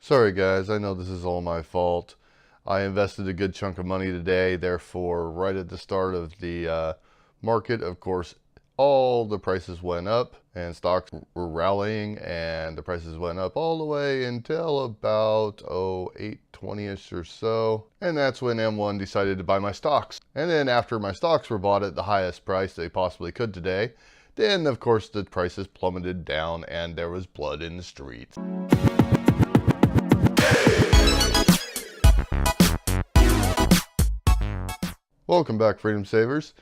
Sorry guys, I know this is all my fault. I invested a good chunk of money today, therefore right at the start of the market, of course, all the prices went up and stocks were rallying and the prices went up all the way until about 8:20ish or so. And that's when M1 decided to buy my stocks. And then after my stocks were bought at the highest price they possibly could today, then of course the prices plummeted down and there was blood in the streets. Welcome back, Freedom Savers.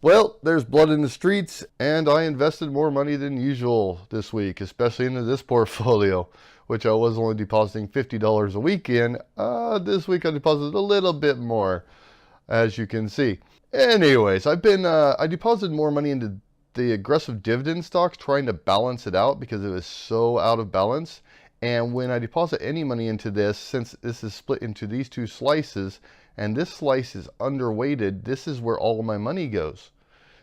Well, there's blood in the streets, and I invested more money than usual this week, especially into this portfolio, which I was only depositing $50 a week in. This week I deposited a little bit more, as you can see. Anyways, I deposited more money into the aggressive dividend stocks, trying to balance it out because it was so out of balance. And when I deposit any money into this, since this is split into these two slices, and this slice is underweighted, this is where all of my money goes.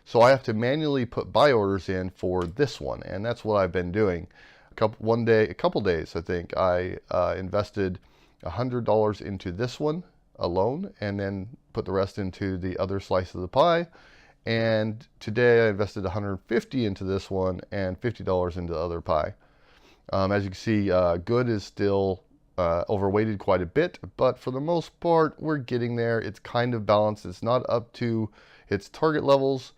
So I have to manually put buy orders in for this one, and that's what I've been doing. A couple days, I think, I invested $100 into this one alone, and then put the rest into the other slice of the pie. And today I invested $150 into this one and $50 into the other pie. As you can see, good is still overweighted quite a bit, but for the most part we're getting there. It's kind of balanced. It's not up to its target levels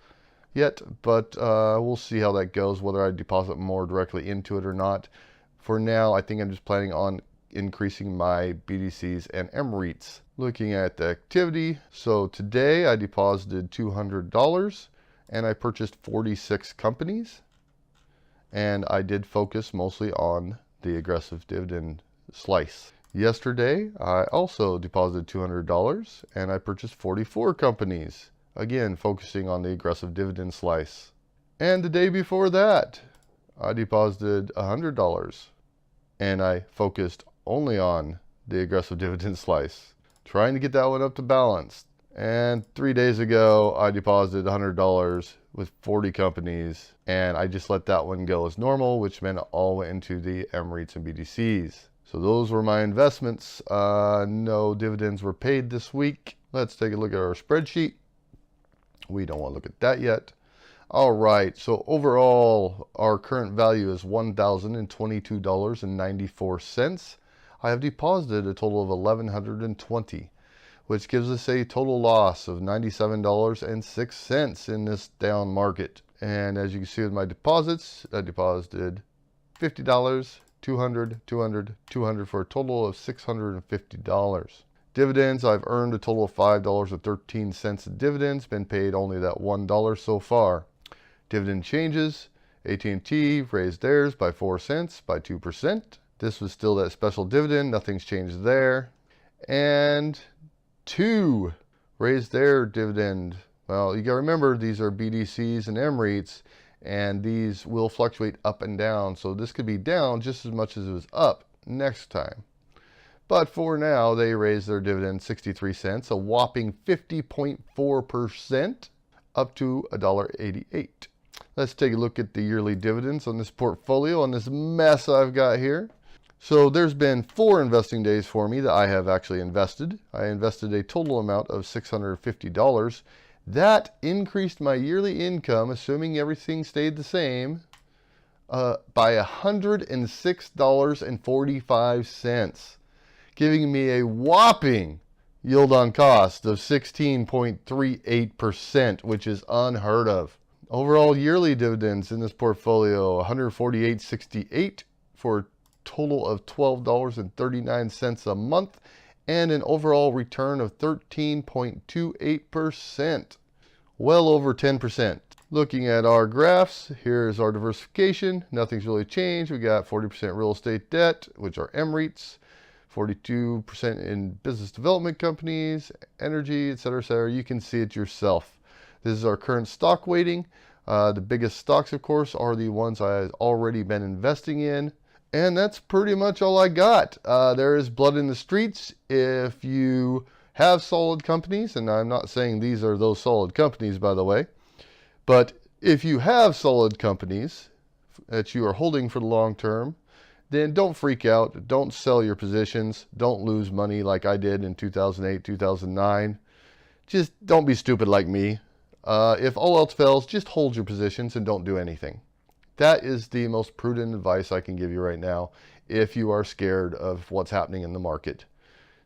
yet, but we'll see how that goes, whether I deposit more directly into it or not. For now, I think I'm just planning on increasing my BDCs and MREITs. Looking at the activity, so today I deposited $200 and I purchased 46 companies, and I did focus mostly on the aggressive dividend slice. Yesterday, I also deposited $200 and I purchased 44 companies, again focusing on the aggressive dividend slice. And the day before that, I deposited $100 and I focused only on the aggressive dividend slice, trying to get that one up to balance. And 3 days ago, I deposited $100 with 40 companies, and I just let that one go as normal, which meant it all went into the MREITs and BDCs. So those were my investments. No dividends were paid this week. Let's take a look at our spreadsheet. We don't want to look at that yet. All right, so overall, our current value is $1,022.94. I have deposited a total of $1,120, which gives us a total loss of $97.06 in this down market. And as you can see with my deposits, I deposited $50, $200, $200, $200 for a total of $650. Dividends, I've earned a total of $5.13 in dividends, been paid only that $1 so far. Dividend changes, AT&T raised theirs by 4 cents, by 2%. This was still that special dividend, nothing's changed there. And 2 raised their dividend. Well, you gotta remember, these are BDCs and MREITs, and these will fluctuate up and down. So this could be down just as much as it was up next time. But for now, they raised their dividend 63 cents, a whopping 50.4%, up to $1.88. Let's take a look at the yearly dividends on this portfolio, on this mess I've got here. So there's been 4 investing days for me that I have actually invested. I invested a total amount of $650. That increased my yearly income, assuming everything stayed the same, by $106.45, giving me a whopping yield on cost of 16.38%, which is unheard of. Overall yearly dividends in this portfolio, $148.68 for a total of $12.39 a month, and an overall return of 13.28%, well over 10%. Looking at our graphs, here's our diversification. Nothing's really changed. We got 40% real estate debt, which are MREITs, 42% in business development companies, energy, etc., etc. You can see it yourself. This is our current stock weighting. The biggest stocks, of course, are the ones I've already been investing in. And that's pretty much all I got. There is blood in the streets. If you have solid companies, and I'm not saying these are those solid companies, by the way, but if you have solid companies that you are holding for the long term, then don't freak out. Don't sell your positions. Don't lose money like I did in 2008, 2009. Just don't be stupid like me. If all else fails, just hold your positions and don't do anything. That is the most prudent advice I can give you right now if you are scared of what's happening in the market.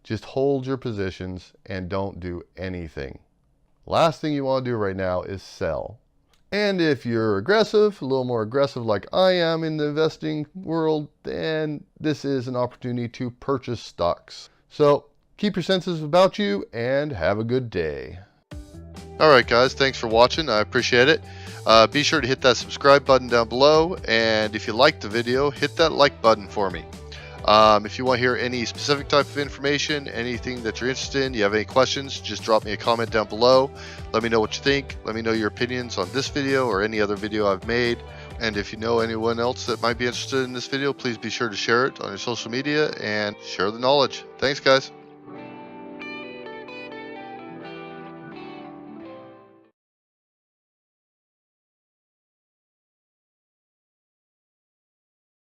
Just hold your positions and don't do anything. Last thing you want to do right now is sell. And if you're aggressive, a little more aggressive like I am in the investing world, then this is an opportunity to purchase stocks. So keep your senses about you and have a good day. All right, guys, thanks for watching. I appreciate it. Be sure to hit that subscribe button down below. And if you liked the video, hit that like button for me. If you want to hear any specific type of information, anything that you're interested in, you have any questions, just drop me a comment down below. Let me know what you think. Let me know your opinions on this video or any other video I've made. And if you know anyone else that might be interested in this video, please be sure to share it on your social media and share the knowledge. Thanks, guys.